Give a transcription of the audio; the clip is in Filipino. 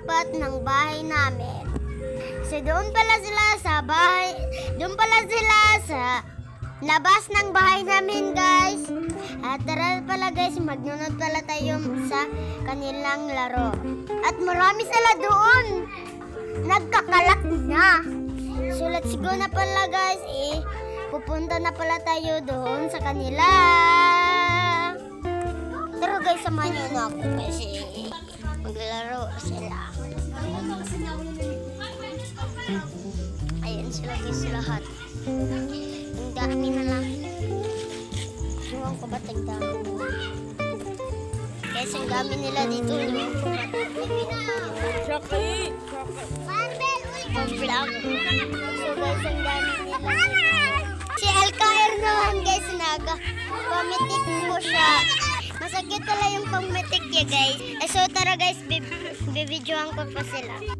tapat ng bahay namin. So doon pala sila sa labas ng bahay namin, guys. At tara pala guys, magnunod pala tayo sa kanilang laro. At marami sila doon. Nagkakalat na. So let's go na pala guys. Pupunta na pala tayo doon sa kanila. Pero guys, samahan niyo na ako kasi maglalaro sila. Ayan sila guys lahat. Ang dami na lang. Ewan ko ba't ang dami nila? Guys, ang dami nila dito. Chucky! Vlog. So guys, ang dami nila dito. Si LKR naman guys, pamitik ko siya. Masakit pala yung pamitik niya guys. So tara guys, bibidyoan ko pa sila.